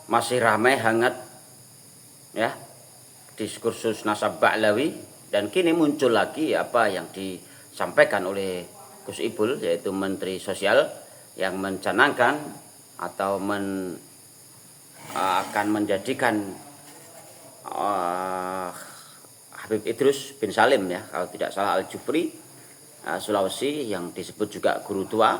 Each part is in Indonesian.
masih ramai hangat ya diskursus Nasab Ba'lawi, dan kini muncul lagi apa yang disampaikan oleh Gus Ipul, yaitu Menteri Sosial, yang mencanangkan atau akan menjadikan Habib Idrus bin Salim ya, kalau tidak salah Al-Jufri, Sulawesi, yang disebut juga guru tua,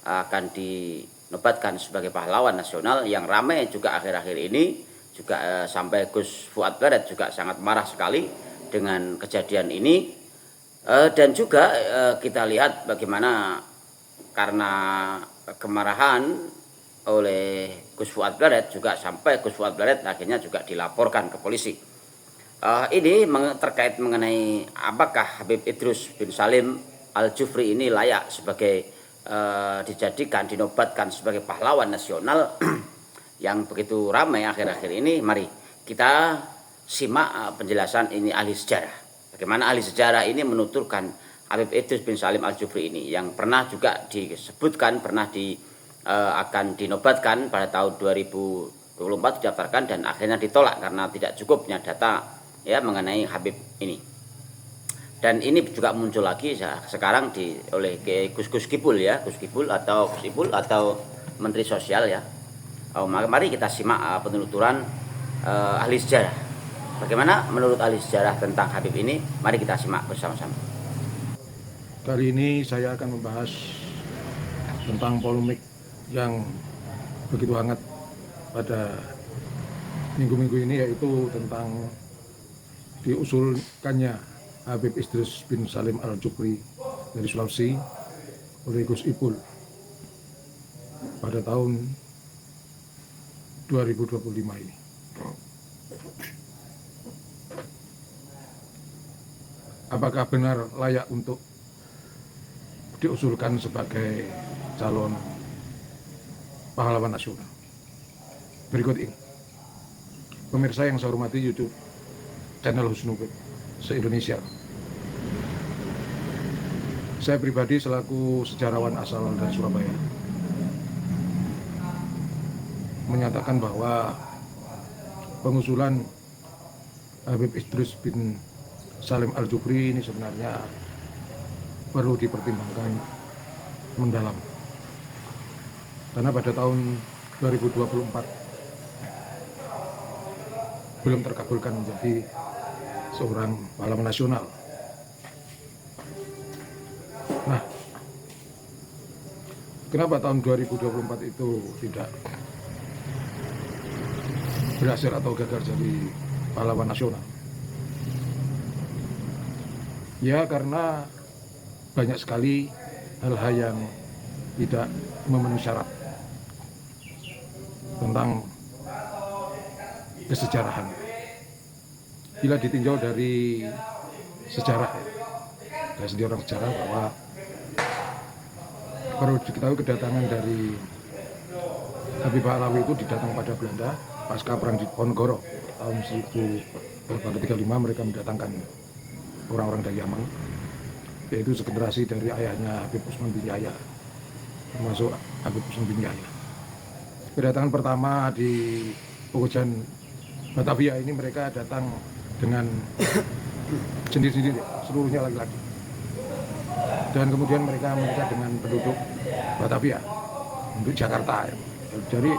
akan dinobatkan sebagai pahlawan nasional, yang ramai juga akhir-akhir ini juga sampai Gus Fuad Barat juga sangat marah sekali dengan kejadian ini. Dan juga kita lihat bagaimana karena kemarahan oleh Gus Fuad Barat juga sampai Gus Fuad Barat akhirnya juga dilaporkan ke polisi. Ini terkait mengenai apakah Habib Idrus bin Salim Al-Jufri ini layak sebagai dinobatkan sebagai pahlawan nasional yang begitu ramai akhir-akhir ini. Mari kita simak penjelasan ini ahli sejarah. Bagaimana ahli sejarah ini menuturkan Habib Idrus bin Salim Al-Jufri ini, yang pernah juga disebutkan pernah akan dinobatkan pada tahun 2024 didaftarkan dan akhirnya ditolak karena tidak cukupnya data ya mengenai Habib ini. Dan ini juga muncul lagi sekarang oleh Gus Ipul ya, Gus Ipul atau Menteri Sosial ya. Mari kita simak penuturan ahli sejarah. Bagaimana menurut ahli sejarah tentang Habib ini? Mari kita simak bersama-sama. Kali ini saya akan membahas tentang polemik yang begitu hangat pada minggu-minggu ini, yaitu tentang diusulkannya Habib Idrus bin Salim Al-Jufri dari Sulawesi oleh Gus Ipul pada tahun 2025 ini. Apakah benar layak untuk diusulkan sebagai calon pahlawan nasional? Berikut ini, pemirsa yang saya hormati YouTube channel Husnubid se-Indonesia. Saya pribadi selaku sejarawan asal dari Surabaya menyatakan bahwa pengusulan Habib Idrus bin Salim Al-Jufri ini sebenarnya perlu dipertimbangkan mendalam, karena pada tahun 2024 belum terkabulkan menjadi seorang pahlawan nasional. Nah, kenapa tahun 2024 itu tidak berhasil atau gagal jadi pahlawan nasional? Ya, karena banyak sekali hal-hal yang tidak memenuhi syarat tentang kesejarahan. Bila ditinjau dari sejarah, saya sendiri orang sejarah, bahwa perlu diketahui kedatangan dari Habib Ba'lawi itu didatang pada Belanda pasca perang di Ponorogo tahun 1835. Mereka mendatangkan orang-orang dari Yaman, yaitu segenerasi dari ayahnya Habib Usman bin Yahya, termasuk Habib Usman bin Yahya. Kedatangan pertama di Pekojan Batavia ini mereka datang dengan sendiri-sendiri, seluruhnya laki-laki. Dan kemudian mereka menikah dengan penduduk Batavia untuk Jakarta. Jadi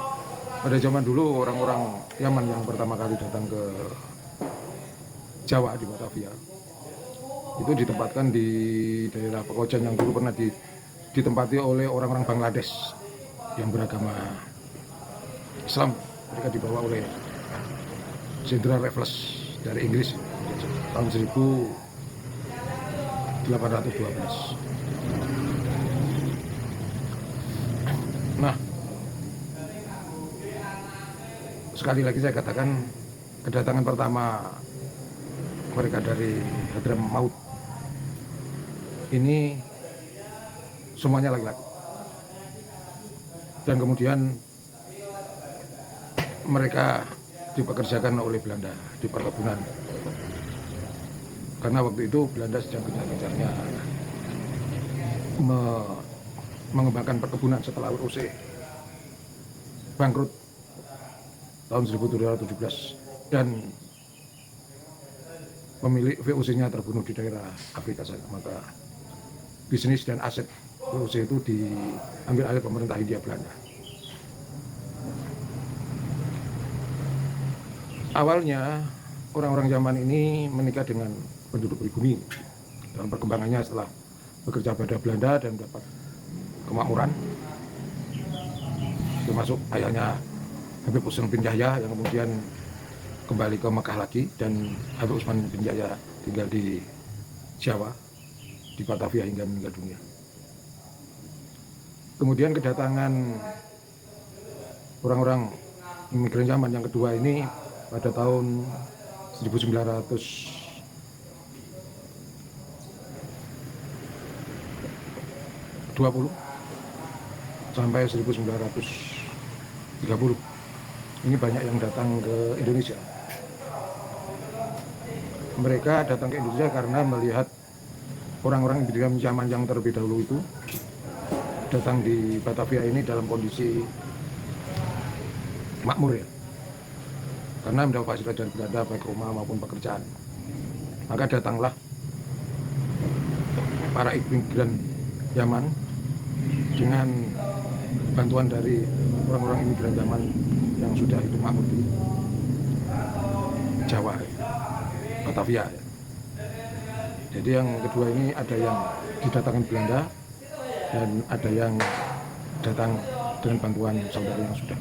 pada zaman dulu orang-orang Yaman yang pertama kali datang ke Jawa di Batavia itu ditempatkan di daerah Pekojan yang dulu pernah ditempati oleh orang-orang Bangladesh yang beragama Islam. Mereka dibawa oleh Jenderal Raffles dari Inggris tahun 1812. Nah, sekali lagi saya katakan, kedatangan pertama mereka dari Hadramaut ini semuanya laki-laki, dan kemudian mereka dipekerjakan oleh Belanda di perkebunan, karena waktu itu Belanda sedang gencar-gencarnya mengembangkan perkebunan setelah ROC bangkrut tahun 1717 dan pemilik VOC-nya terbunuh di daerah Afrika sana. Maka bisnis dan aset VOC itu diambil alih pemerintah Hindia Belanda. Awalnya orang-orang zaman ini menikah dengan penduduk pribumi. Dalam perkembangannya setelah bekerja pada Belanda dan dapat kemakmuran, termasuk ayahnya Habib Usman bin Yahya yang kemudian kembali ke Mekah lagi, dan Habib Usman bin Yahya tinggal di Jawa, di Batavia hingga meninggal dunia. Kemudian kedatangan orang-orang imigran zaman yang kedua ini pada tahun 1920 sampai 1930. Ini banyak yang datang ke Indonesia. Mereka datang ke Indonesia karena melihat orang-orang imigran zaman yang terlebih dahulu itu datang di Batavia ini dalam kondisi makmur ya, karena mendapat fasilitas dari Belanda baik rumah maupun pekerjaan. Maka datanglah para imigran zaman dengan bantuan dari orang-orang imigran zaman yang sudah hidup makmur di Jawa, Batavia. Jadi yang kedua ini ada yang didatangkan Belanda dan ada yang datang dengan bantuan saudara yang sudah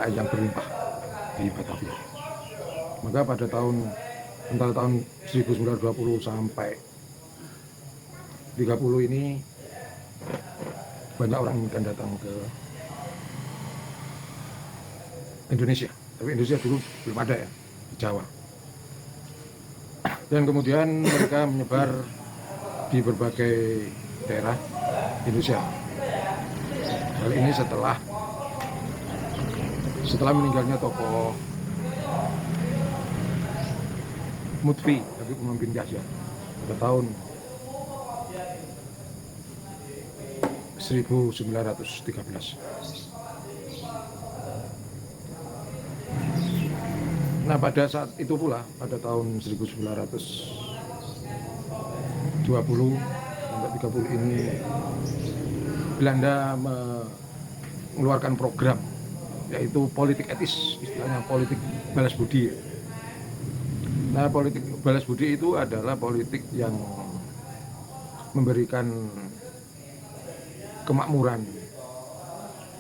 yang berlimpah di Batavia. Maka pada antara tahun 1920 sampai 30 ini banyak orang yang datang ke Indonesia. Tapi Indonesia dulu belum ada ya, di Jawa. Dan kemudian mereka menyebar di berbagai daerah Indonesia. Hal ini setelah meninggalnya tokoh Mutfi Habib Usman bin Yahya pada tahun 1913. Nah, pada saat itu pula, pada tahun 1920 sampai 30 ini, Belanda mengeluarkan program, yaitu politik etis, istilahnya politik balas budi. Nah, politik balas budi itu adalah politik yang memberikan kemakmuran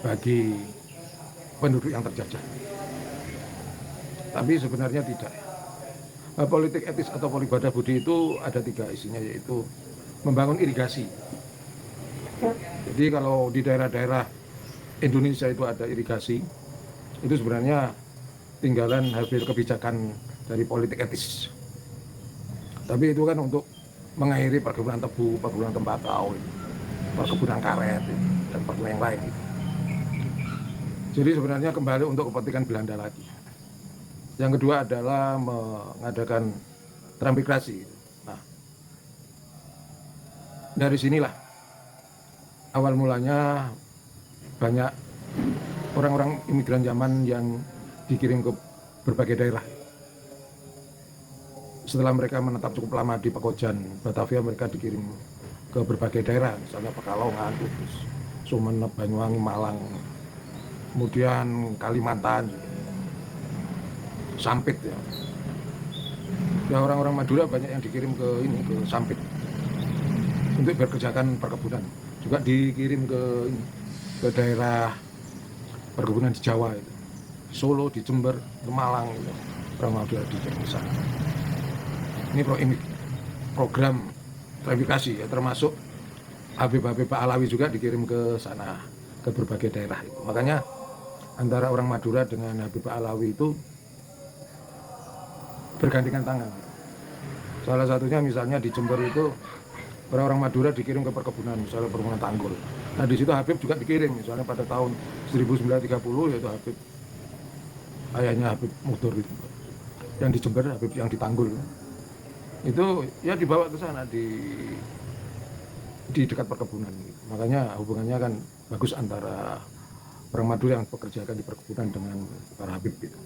bagi penduduk yang terjajah. Tapi sebenarnya tidak. Politik etis atau politik balas budi itu ada 3 isinya, yaitu membangun irigasi. Jadi kalau di daerah-daerah Indonesia itu ada irigasi, itu sebenarnya tinggalan hasil kebijakan dari politik etis. Tapi itu kan untuk mengakhiri perkebunan tebu, perkebunan tembakau, perkebunan karet, dan perkebunan yang lain. Jadi sebenarnya kembali untuk kepentingan Belanda lagi. Yang kedua adalah mengadakan transmigrasi. Nah, dari sinilah awal mulanya banyak orang-orang imigran zaman yang dikirim ke berbagai daerah. Setelah mereka menetap cukup lama di Pekojan, Batavia, mereka dikirim ke berbagai daerah, misalnya Pekalongan, Kudus, Sumeneb, Banyuwangi, Malang, kemudian Kalimantan, Sampit ya. Ya, orang-orang Madura banyak yang dikirim ke Sampit untuk bekerjakan perkebunan. Juga dikirim ke daerah perkebunan di Jawa itu. Solo, di Jember, ke Malang gitu. Orang Madura dikirim ke sana. Ini program transmigrasi ya, termasuk Habib-Habib Alawi juga dikirim ke sana, ke berbagai daerah itu. Makanya antara orang Madura dengan Habib Alawi itu bergandengan tangan. Salah satunya misalnya di Jember itu orang-orang Madura dikirim ke perkebunan, misalnya perkebunan Tanggul. Nah, di situ Habib juga dikirim, misalnya pada tahun 1930, yaitu Habib, ayahnya Habib Mukhtar itu, yang di Jember, Habib yang di Tanggul. Itu ya dibawa ke sana di dekat perkebunan. Makanya hubungannya kan bagus antara orang Madura yang pekerjakan di perkebunan dengan para Habib gitu.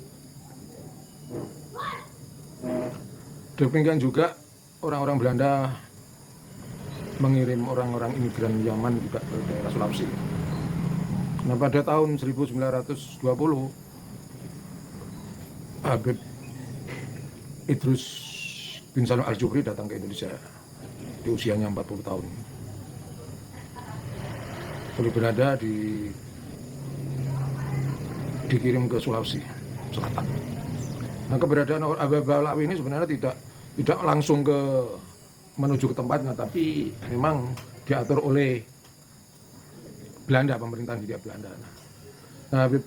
Demikian juga orang-orang Belanda mengirim orang-orang imigran Yaman juga ke daerah Sulawesi. Nah, pada tahun 1920 Habib Idrus bin Salim Al-Jufri datang ke Indonesia di usianya 40 tahun. Beliau berada dikirim ke Sulawesi Selatan. Nah, keberadaan Habib Alawi ini sebenarnya tidak langsung menuju ke tempatnya, tapi memang diatur oleh Belanda, pemerintahan Hindia Belanda. Nah, Habib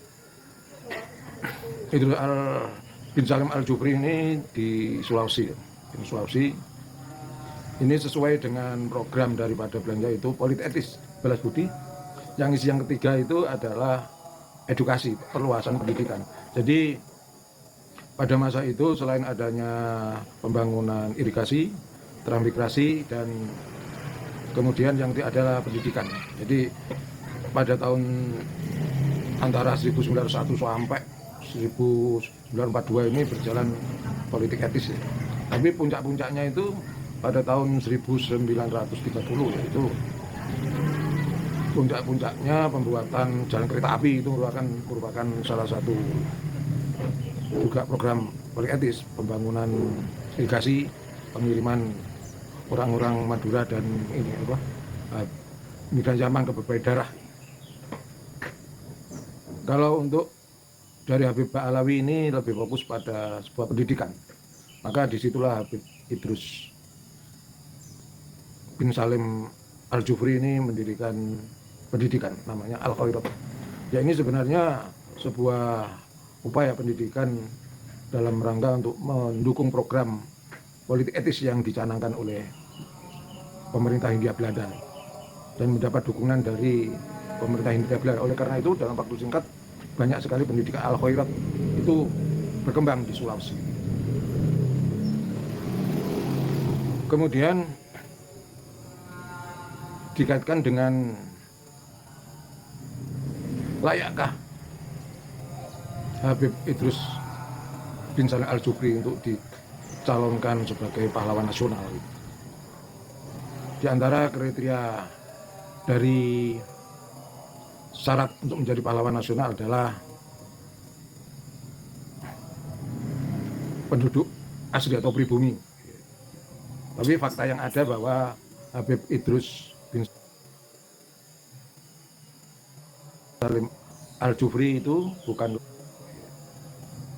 Idrus bin Salim Al-Jufri ini di Sulawesi. Ini sesuai dengan program daripada Belanda, itu politik etis, balas budi. Yang ketiga itu adalah edukasi, perluasan pendidikan. Jadi pada masa itu selain adanya pembangunan irigasi, transmigrasi, dan kemudian yang adalah pendidikan. Jadi pada tahun antara 1901 sampai 1942 ini berjalan politik etis ya. Tapi puncak-puncaknya itu pada tahun 1930, yaitu puncak-puncaknya pembuatan jalan kereta api. Itu merupakan salah satu juga program politik etis, pembangunan irigasi, pengiriman orang-orang Madura dan migran Yaman ke berbagai daerah. Kalau untuk dari Habib Alawi ini lebih fokus pada sebuah pendidikan, maka disitulah Habib Idrus bin Salim Al-Jufri ini mendirikan pendidikan namanya Al-Khairat. Ya, ini sebenarnya sebuah upaya pendidikan dalam rangka untuk mendukung program politik etis yang dicanangkan oleh pemerintah Hindia Belanda dan mendapat dukungan dari pemerintah Hindia Belanda. Oleh karena itu dalam waktu singkat banyak sekali pendidikan Al-Khairat itu berkembang di Sulawesi. Kemudian dikaitkan dengan layakkah Habib Idrus bin Salim Al-Jufri untuk dicalonkan sebagai pahlawan nasional. Di antara kriteria dari syarat untuk menjadi pahlawan nasional adalah penduduk asli atau pribumi. Tapi fakta yang ada bahwa Habib Idrus bin Salim Al-Jufri itu bukan.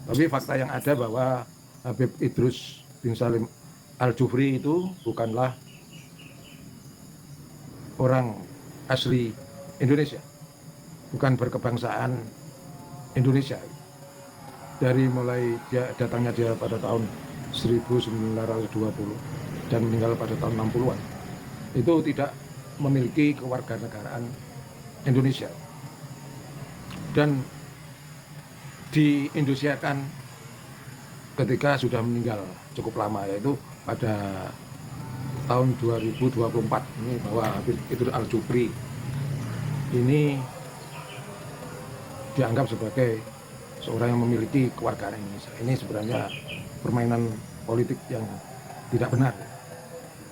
Tapi fakta yang ada bahwa Habib Idrus bin Salim Al-Jufri itu bukanlah orang asli Indonesia, bukan berkebangsaan Indonesia. Dari mulai datangnya dia pada tahun 1920 dan meninggal pada tahun 60-an, itu tidak memiliki kewarganegaraan Indonesia. Dan di-Indonesiakan ketika sudah meninggal cukup lama, yaitu pada tahun 2024 ini, bahwa Habib Idrus Al-Jufri ini dianggap sebagai seorang yang memiliki kewarganegaraan Indonesia. Ini sebenarnya permainan politik yang tidak benar.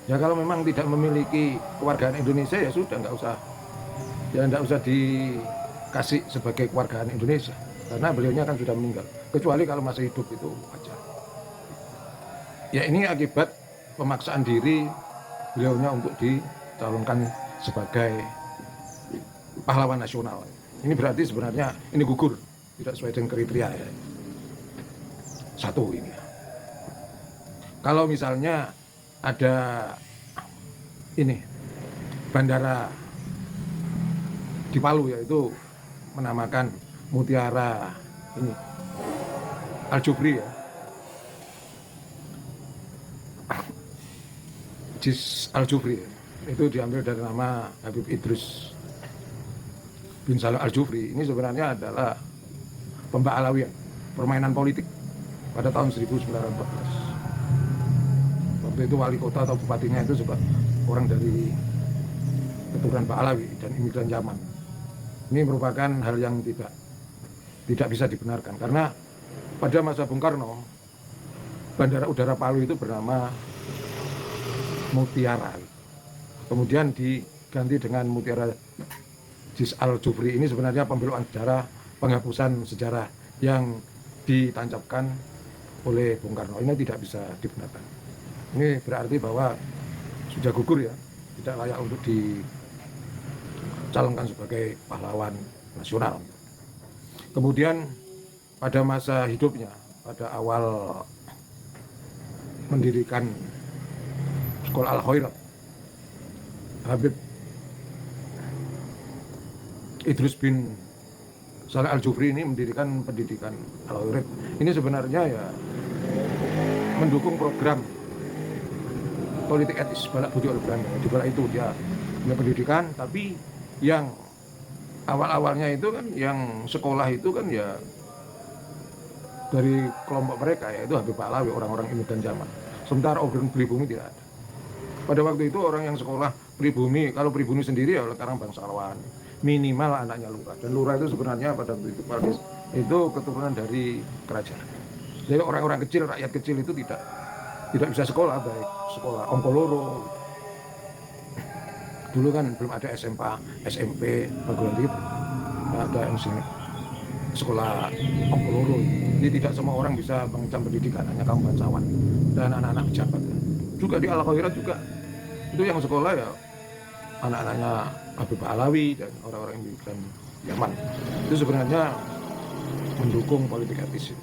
Ya, kalau memang tidak memiliki kewarganegaraan Indonesia ya sudah, nggak usah dikasih sebagai kewarganegaraan Indonesia, karena beliaunya kan sudah meninggal. Kecuali kalau masih hidup itu wajar. Ya, ini akibat pemaksaan diri beliaunya untuk dicalonkan sebagai pahlawan nasional. Ini berarti sebenarnya ini gugur, tidak sesuai dengan kriteria ya. Satu ini. Kalau misalnya ada ini bandara di Palu, yaitu menamakan Mutiara ini Al-Jufri ya, Jis Al-Jufri, itu diambil dari nama Habib Idrus bin Salim Al-Jufri. Ini sebenarnya adalah pembalawian, permainan politik pada tahun 1914. Waktu itu wali kota atau bupatinya itu sebab orang dari keturunan Pak Alawi dan imigran Yaman. Ini merupakan hal yang tidak bisa dibenarkan, karena pada masa Bung Karno Bandara Udara Palu itu bernama Mutiara, kemudian diganti dengan Mutiara Jis Al-Jufri. Ini sebenarnya pembelokan sejarah, penghapusan sejarah yang ditancapkan oleh Bung Karno. Ini tidak bisa dibenarkan. Ini berarti bahwa sudah gugur ya, tidak layak untuk dicalonkan sebagai pahlawan nasional. Kemudian pada masa hidupnya, pada awal mendirikan Sekolah Al-Khairat, Habib Idrus bin Saleh Al-Jufri ini mendirikan pendidikan Al-Khairat. Ini sebenarnya ya mendukung program politik etis balak budi oleh Belanda. Di bala itu dia punya pendidikan, tapi yang awal-awalnya itu kan yang sekolah itu kan ya dari kelompok mereka, yaitu Habib Pahlawi, orang-orang imigran zaman. Sementara orang pribumi tidak ada. Pada waktu itu orang yang sekolah pribumi, kalau pribumi sendiri ya orang bangsawan, minimal anaknya lurah. Dan lurah itu sebenarnya pada waktu itu keturunan dari kerajaan. Jadi orang-orang kecil, rakyat kecil itu tidak bisa sekolah, baik sekolah ongkoloro. Dulu kan belum ada SMP, perguruan tinggi, ada yang sekolah ongkoloro. Jadi tidak semua orang bisa mengencam pendidikan, hanya kaum bangsawan dan anak-anak pejabat. Juga di Al-Khairat juga itu yang sekolah ya anak-anaknya Habib Pahlawi dan orang-orang imigran Yaman. Itu sebenarnya mendukung politik etis.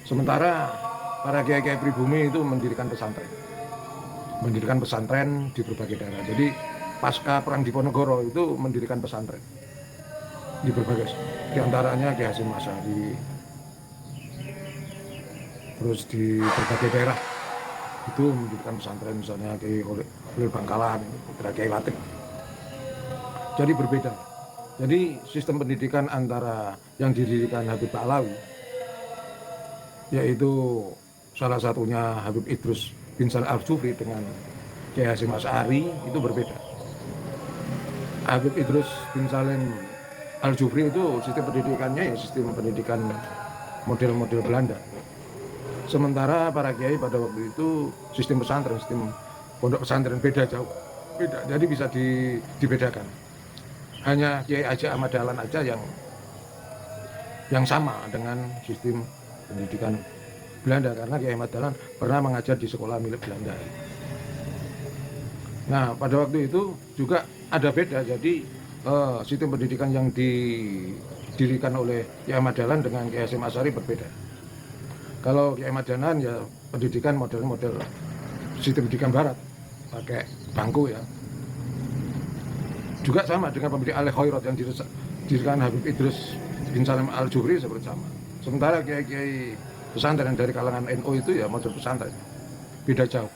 Sementara para kiai-kiai pribumi itu mendirikan pesantren di berbagai daerah. Jadi pasca perang Diponegoro itu mendirikan pesantren di berbagai, di antaranya Kiai Hasyim Asy'ari, terus di berbagai daerah itu mendirikan pesantren, misalnya Kiai Khalil Bangkalan, putra Kiai Latif. Jadi berbeda. Jadi sistem pendidikan antara yang didirikan Habib Pahlawi, yaitu salah satunya Habib Idrus bin Saleh Al-Jufri dengan Kiai Hasyim Asy'ari itu berbeda. Habib Idrus bin Saleh Al-Jufri itu sistem pendidikannya ya sistem pendidikan model-model Belanda. Sementara para kiai pada waktu itu sistem pesantren, sistem pondok pesantren beda jauh. Beda, jadi bisa dibedakan. Hanya Kiai Haji Ahmad Dahlan aja yang sama dengan sistem pendidikan Belanda, karena Kiai Ahmad Dahlan pernah mengajar di sekolah milik Belanda. Nah, pada waktu itu juga ada beda, jadi sistem pendidikan yang didirikan oleh Kiai Ahmad Dahlan dengan Kiai Hasyim Asy'ari berbeda. Kalau Kiai Ahmad Dahlan ya pendidikan model sistem pendidikan barat, pakai bangku ya. Juga sama dengan pendidikan Al-Khairat yang didirikan Habib Idrus bin Saleh Al-Jufri seperti sama. Sementara kiai-kiai pesantren dari kalangan NU itu ya model pesantren, beda jauh.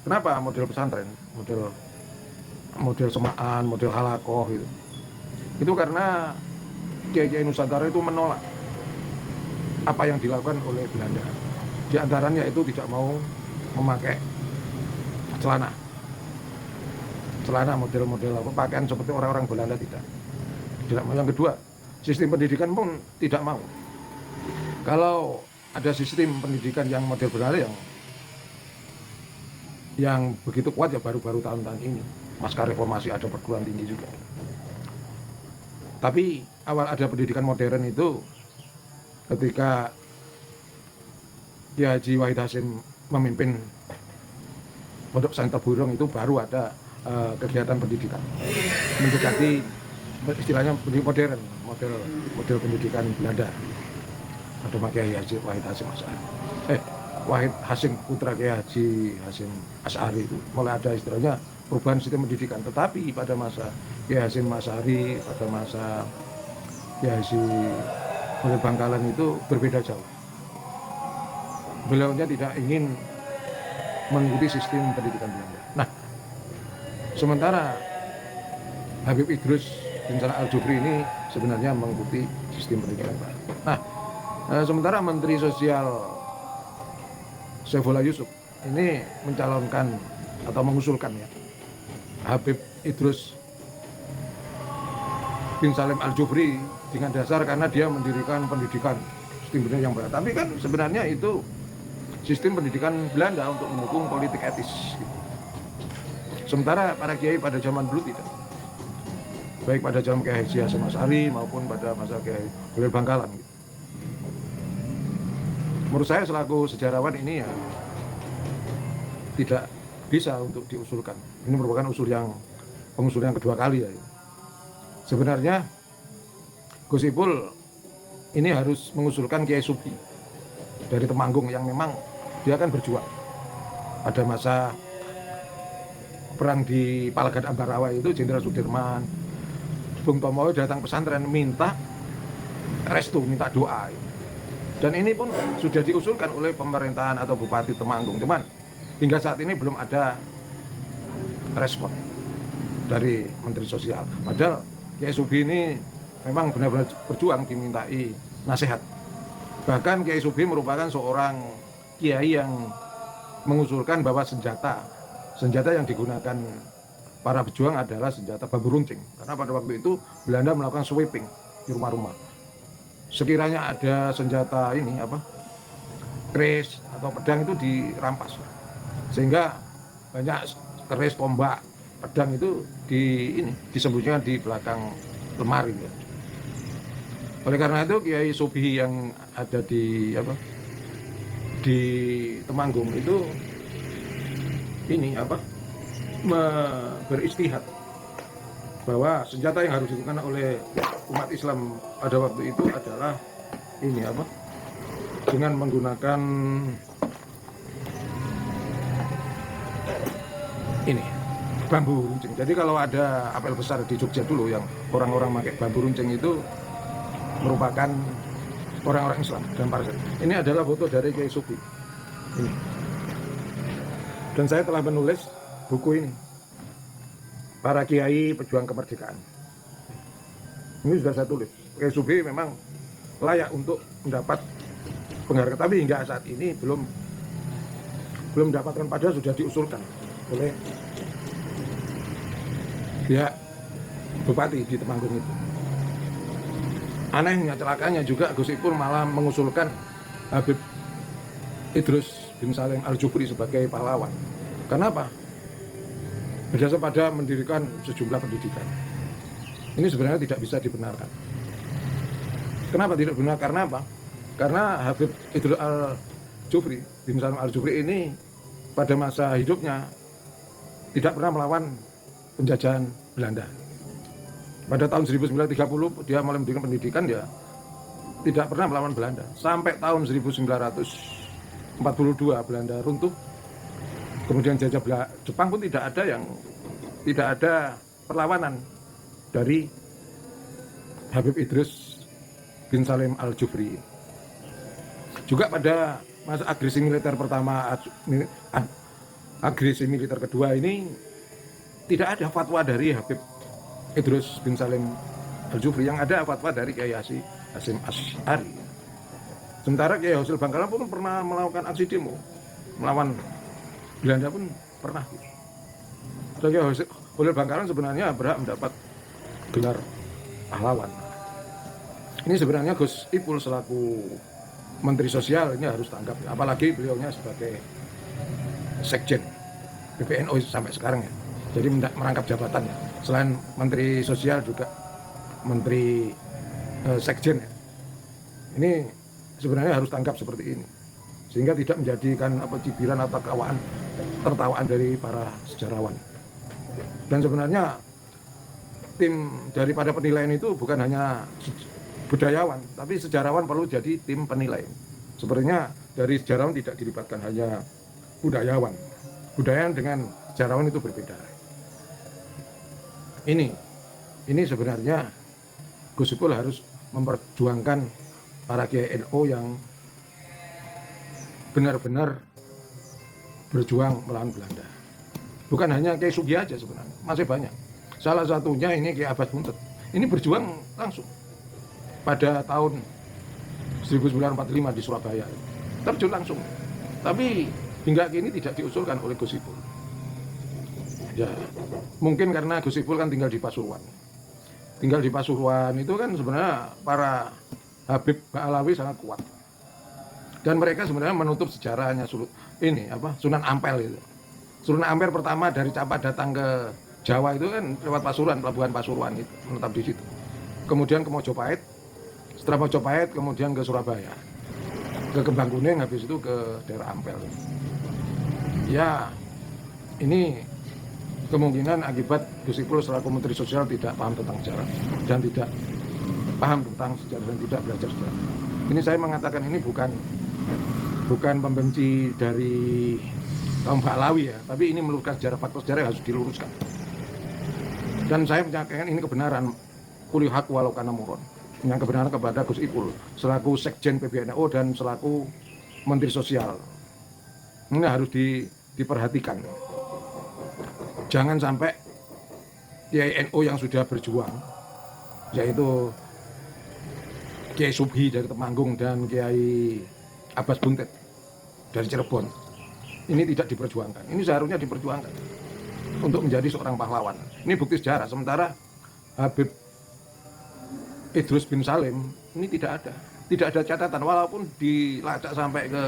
Kenapa model pesantren? Model semaan, model halakoh gitu. Itu karena kiai-kiai Nusantara itu menolak apa yang dilakukan oleh Belanda. Di antaranya itu tidak mau memakai celana model-model pakaian seperti orang-orang Belanda, tidak mau. Yang kedua, sistem pendidikan pun tidak mau. Kalau ada sistem pendidikan yang model Belanda yang begitu kuat ya baru-baru tahun-tahun ini, pasca reformasi ada perguruan tinggi juga. Tapi awal ada pendidikan modern itu ketika Kiai Haji Wahid Hasyim memimpin Pondok Pesantren Burung, itu baru ada kegiatan pendidikan mendekati istilahnya modern, model pendidikan Belanda. Ada Kiai Haji Wahid Hasyim Asy'ari, Wahid Hasyim putra Kiai Haji Hasyim Asy'ari itu mulai ada istilahnya perubahan sistem pendidikan. Tetapi pada masa Kiai Hasyim Asy'ari, pada masa Kiai Haji Khalil Bangkalan itu berbeda jauh. Beliaunya tidak ingin mengikuti sistem pendidikan Belanda. Nah, sementara Habib Idrus bin Saleh Al-Jufri ini sebenarnya mengikuti sistem pendidikan barat. Nah, sementara Menteri Sosial Saifullah Yusuf ini mencalonkan atau mengusulkan ya Habib Idrus bin Salim Al-Jufri dengan dasar karena dia mendirikan pendidikan sistem pendidikan yang berat. Tapi kan sebenarnya itu sistem pendidikan Belanda untuk mendukung politik etis. Sementara para kiai pada zaman dulu tidak. Baik pada zaman Kiai Haji Hasyim Asy'ari maupun pada masa Kiai Holil Bangkalan. Menurut saya selaku sejarawan ini ya tidak bisa untuk diusulkan. Ini merupakan pengusulan yang kedua kali ya. Sebenarnya Gus Ipul ini harus mengusulkan Kiai Subhi dari Temanggung yang memang dia akan berjuang pada masa perang di Palagan Ambarawa itu. Jenderal Sudirman, Bung Tomo datang pesantren minta restu, minta doa. Dan ini pun sudah diusulkan oleh pemerintahan atau Bupati Temanggung. Cuman hingga saat ini belum ada respon dari Menteri Sosial. Padahal Kiai Subhi ini memang benar-benar berjuang dimintai nasihat. Bahkan Kiai Subhi merupakan seorang kiai yang mengusulkan bahwa senjata yang digunakan para pejuang adalah senjata bambu runcing. Karena pada waktu itu Belanda melakukan sweeping di rumah-rumah. Sekiranya ada senjata ini keris atau pedang itu dirampas. Sehingga banyak keris, tombak, pedang itu disembunyikan di belakang lemari. Oleh karena itu Kiai Subhi yang ada di Temanggung itu beristihad bahwa senjata yang harus digunakan oleh umat Islam pada waktu itu adalah dengan menggunakan bambu runcing. Jadi kalau ada apel besar di Jogja dulu yang orang-orang pakai bambu runcing itu merupakan orang-orang Islam dan para kiai. Ini adalah foto dari Kiai Subhi. Ini. Dan saya telah menulis buku ini, Para Kiai Pejuang Kemerdekaan. Ini sudah saya tulis. Kiai Subhi memang layak untuk mendapat penghargaan, tapi hingga saat ini belum mendapatkan, padahal sudah diusulkan oleh pihak Bupati di Temanggung itu. Anehnya, celakanya juga Gus Ipul malah mengusulkan Habib Idrus bin Salim Al-Jufri sebagai pahlawan. Kenapa? Berdasar pada mendirikan sejumlah pendidikan. Ini sebenarnya tidak bisa dibenarkan. Kenapa tidak benar? Karena apa? Karena Habib Idrus Al-Jufri bin Salim Al-Jufri ini pada masa hidupnya tidak pernah melawan penjajahan Belanda. Pada tahun 1930 dia mulai mendirikan pendidikan, dia tidak pernah melawan Belanda. Sampai tahun 1942 Belanda runtuh. Kemudian jajah Jepang pun tidak ada perlawanan dari Habib Idrus bin Salim Al-Jufri. Juga pada masa agresi militer pertama, agresi militer kedua ini tidak ada fatwa dari Habib Idrus bin Salim Al-Jufri, yang ada fatwa dari Kiai Hasyim Asy'ari. Sementara Kiai Holil Bangkalan pun pernah melakukan aksi demo melawan Belanda pun pernah. Kiai Holil Bangkalan sebenarnya berhak mendapat gelar pahlawan. Ini sebenarnya Gus Ipul selaku Menteri Sosial ini harus tanggap, apalagi beliaunya sebagai Sekjen PBNU sampai sekarang ya. Jadi merangkap jabatan ya. Selain Menteri Sosial juga Menteri Sekjen ya. Ini sebenarnya harus tanggap seperti ini, sehingga tidak menjadikan cibiran atau tertawaan dari para sejarawan. Dan sebenarnya tim daripada penilaian itu bukan hanya budayawan, tapi sejarawan perlu jadi tim penilai. Sebenarnya dari sejarawan tidak dilibatkan hanya budayawan. Budayawan dengan sejarawan itu berbeda. Ini sebenarnya Gus Ipul harus memperjuangkan para Kiai NU yang benar-benar berjuang melawan Belanda. Bukan hanya Kiai Subhi aja sebenarnya, masih banyak. Salah satunya ini Kiai Abbas Buntet. Ini berjuang langsung pada tahun 1945 di Surabaya. Terjun langsung. Tapi hingga kini tidak diusulkan oleh Gus Ipul. Ya, mungkin karena Gus Ipul kan tinggal di Pasuruan. tinggal di Pasuruan itu kan sebenarnya para Habib Ba'alawi sangat kuat. Dan mereka sebenarnya menutup sejarahnya Sunan Ampel itu. Sunan Ampel pertama dari Capak datang ke Jawa itu kan lewat Pasuruan, pelabuhan Pasuruan itu menetap di situ. Kemudian ke Mojopahit, setelah Mojopahit kemudian ke Surabaya, ke Kembang Kuning, habis itu ke daerah Ampel. Ya, ini kemungkinan akibat Gus Ipul selaku Menteri Sosial tidak paham tentang sejarah dan tidak paham tentang sejarah dan tidak belajar sejarah. Ini saya mengatakan ini bukan pembenci dari kaum Ba'alawi ya, tapi ini meluruskan sejarah, fakta sejarah harus diluruskan. Dan saya menyatakan ini kebenaran, kulil haq walau kana muron, yang kebenaran kepada Gus Ipul selaku Sekjen PBNU dan selaku Menteri Sosial. Ini harus diperhatikan. Jangan sampai Kiai NU yang sudah berjuang, yaitu Kiai Subhi dari Temanggung dan Kiai Abbas Buntet dari Cirebon, ini tidak diperjuangkan. Ini seharusnya diperjuangkan untuk menjadi seorang pahlawan. Ini bukti sejarah. Sementara Habib Idrus bin Salim ini tidak ada catatan, walaupun dilacak sampai ke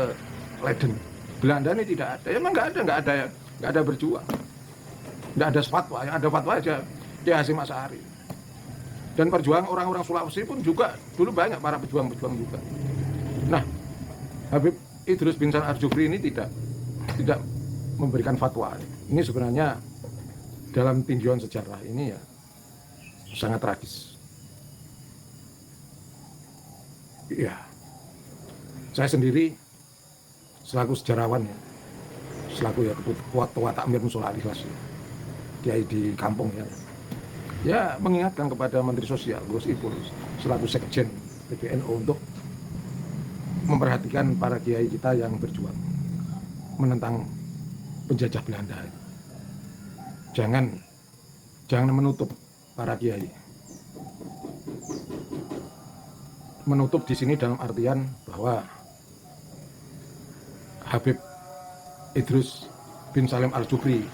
Leiden Belanda ini tidak ada. Emang nggak ada berjuang, nggak ada fatwa. Yang ada fatwa aja Kiai Hasyim Asy'ari. Dan perjuangan orang-orang Sulawesi pun juga dulu banyak para pejuang-pejuang juga. Nah, Habib Idrus bin Salim Al-Jufri ini tidak memberikan fatwa. Ini sebenarnya dalam tinjauan sejarah ini ya sangat tragis. Ya, saya sendiri selaku sejarawan ya, selaku ya ketua takmir Musola Al-Ikhlas ya, kiai di kampung ya mengingatkan kepada Menteri Sosial Gus Ipul selaku Sekjen PBNU untuk memperhatikan para kiai kita yang berjuang menentang penjajah Belanda. Jangan menutup para kiai. Menutup di sini dalam artian bahwa Habib Idrus bin Salim Al-Jufri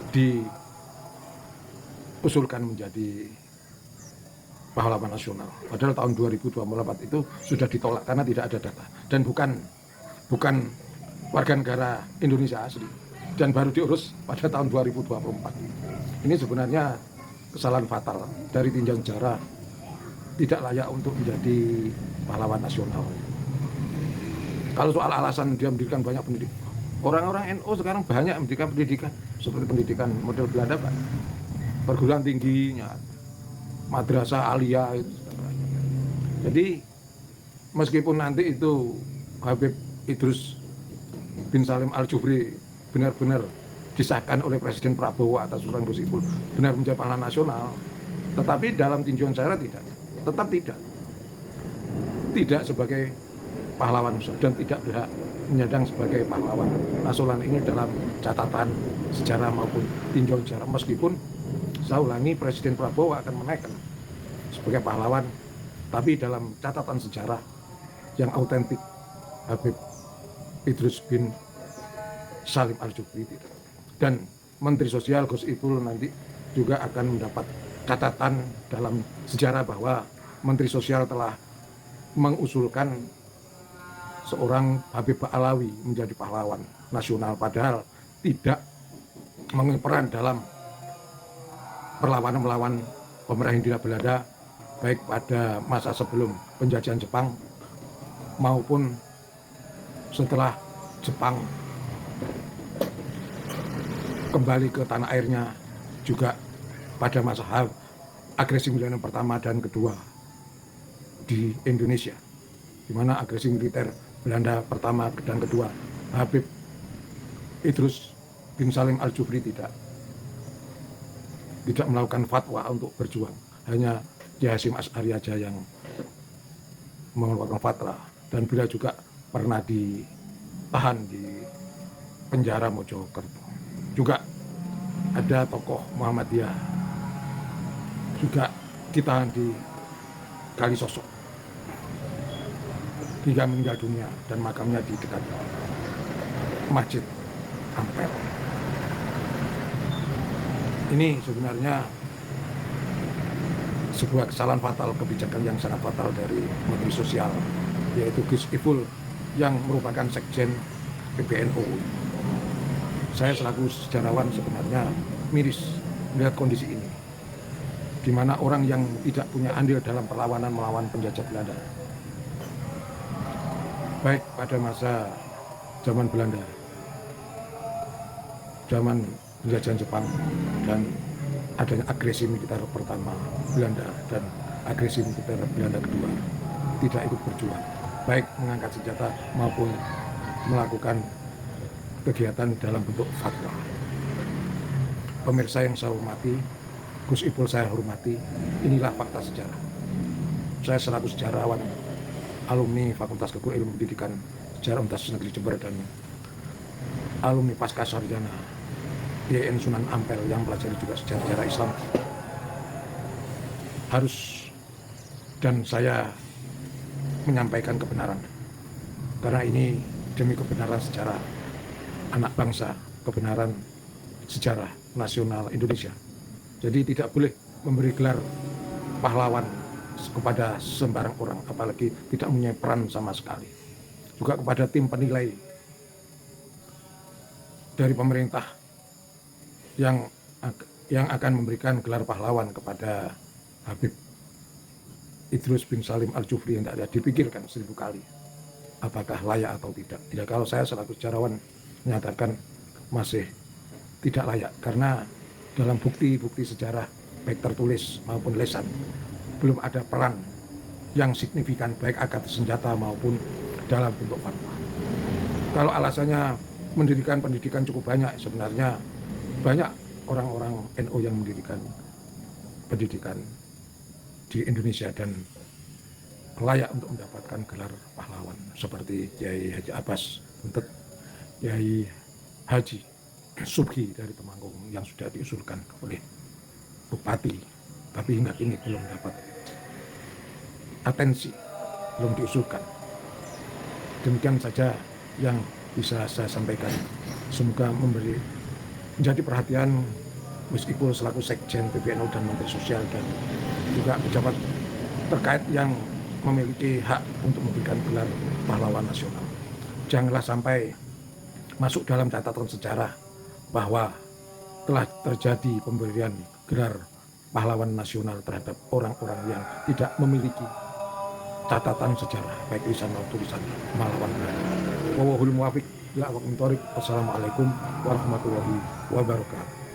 diusulkan menjadi pahlawan nasional. Padahal tahun 2024 itu sudah ditolak karena tidak ada data dan bukan warga negara Indonesia asli dan baru diurus pada tahun 2024. Ini sebenarnya kesalahan fatal dari tinjauan sejarah, tidak layak untuk menjadi pahlawan nasional. Kalau soal alasan dia mendirikan banyak pendidik, orang-orang NU sekarang banyak mendirikan pendidikan seperti pendidikan model Belanda, Pak. Perguruan tingginya, madrasah aliyah itu. Jadi meskipun nanti itu Habib Idrus bin Salim Al-Jufri benar-benar disahkan oleh Presiden Prabowo atas usulan Gus Ipul benar menjadi pahlawan nasional, tetapi dalam tinjauan saya tetap tidak sebagai pahlawan dan tidak berhak menyandang sebagai pahlawan nasional ini dalam catatan sejarah maupun tinjauan sejarah. Meskipun saya ulangi, Presiden Prabowo akan menaikkan sebagai pahlawan, tapi dalam catatan sejarah yang autentik Habib Idrus bin Salim Al-Jufri tidak. Dan Menteri Sosial Gus Ipul nanti juga akan mendapat catatan dalam sejarah bahwa Menteri Sosial telah mengusulkan seorang Habib Ba'alawi menjadi pahlawan nasional, padahal tidak mengambil peran dalam perlawanan melawan pemerintah Hindia Belanda baik pada masa sebelum penjajahan Jepang maupun setelah Jepang kembali ke tanah airnya, juga pada masa agresi militer pertama dan kedua di Indonesia, di mana agresi militer Belanda pertama dan kedua, Habib Idrus bin Salim Al-Jufri tidak melakukan fatwa untuk berjuang. Hanya Kiai Hasyim Asy'ari aja yang mengeluarkan fatwa, dan beliau juga pernah ditahan di penjara Mojokerto. Juga ada tokoh Muhammadiyah juga ditahan di Kalisosok hingga meninggal dunia dan makamnya di dekat Masjid Ampel. Ini sebenarnya sebuah kesalahan fatal, kebijakan yang sangat fatal dari Menteri Sosial, yaitu Gus Ipul yang merupakan sekjen PBNU. Saya selaku sejarawan sebenarnya miris melihat kondisi ini, di mana orang yang tidak punya andil dalam perlawanan melawan penjajah Belanda, baik pada masa zaman Belanda, zaman penjajahan Jepang, dan adanya agresi militer pertama Belanda dan agresi militer Belanda kedua, tidak ikut berjuang, baik mengangkat senjata maupun melakukan kegiatan dalam bentuk fatwa. Pemirsa yang saya hormati, Gus Ipul saya hormati, inilah fakta sejarah. Saya selaku sejarawan, alumni Fakultas Keguruan Ilmu Pendidikan Sejarah Universitas Negeri Jember dan alumni Pasca Sarjana IAIN Sunan Ampel yang pelajari juga sejarah Islam, harus dan saya menyampaikan kebenaran, karena ini demi kebenaran sejarah anak bangsa, kebenaran sejarah nasional Indonesia. Jadi tidak boleh memberi gelar pahlawan kepada sembarang orang, apalagi tidak mempunyai peran sama sekali. Juga kepada tim penilai dari pemerintah yang akan memberikan gelar pahlawan kepada Habib Idrus bin Salim Al-Jufri, yang tidak dipikirkan 1000 kali apakah layak atau tidak. Ya, kalau saya selaku sejarawan menyatakan masih tidak layak, karena dalam bukti-bukti sejarah baik tertulis maupun lesan belum ada peran yang signifikan baik angkat senjata maupun dalam bentuk fatwa. Kalau alasannya mendirikan pendidikan cukup banyak, sebenarnya banyak orang-orang NU yang mendirikan pendidikan di Indonesia dan layak untuk mendapatkan gelar pahlawan, seperti Kiai Haji Abbas Buntet, Kiai Haji Subhi dari Temanggung yang sudah diusulkan oleh Bupati, tapi hingga kini belum dapat atensi, belum diusulkan. Demikian saja yang bisa saya sampaikan. Semoga menjadi perhatian Gus Ipul selaku Sekjen PBNU dan Menteri Sosial, dan juga pejabat terkait yang memiliki hak untuk memberikan gelar pahlawan nasional. Janganlah sampai masuk dalam catatan sejarah bahwa telah terjadi pemberian gelar pahlawan nasional terhadap orang-orang yang tidak memiliki catatan sejarah baik lisan maupun tulisan melawan Belanda. Wallahul muwaffiq ila aqwamit thoriq. Wassalamualaikum warahmatullahi wabarakatuh.